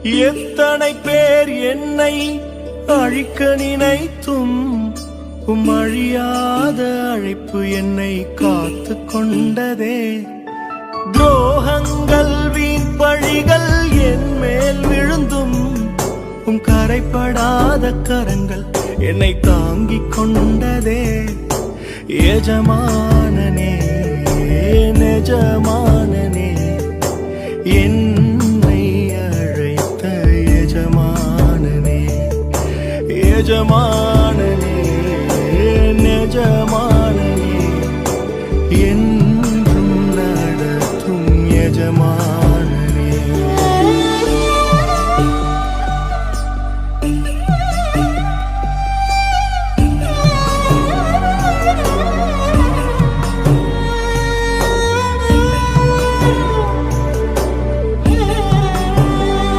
எத்தனை பேர் என்னை அழிக்க நினைத்தும் அழியாத அழைப்பு என்னை காத்து கொண்டதே. துரோகங்கள் வீண் பழிகள் என் மேல் விழுந்தும் கரைப்படாத கரங்கள் என்னை தாங்கிக் கொண்டதே. எஜமானனே நெஜமானனே என்னை அழைத்த எஜமானனே எஜமானனே நெஜமான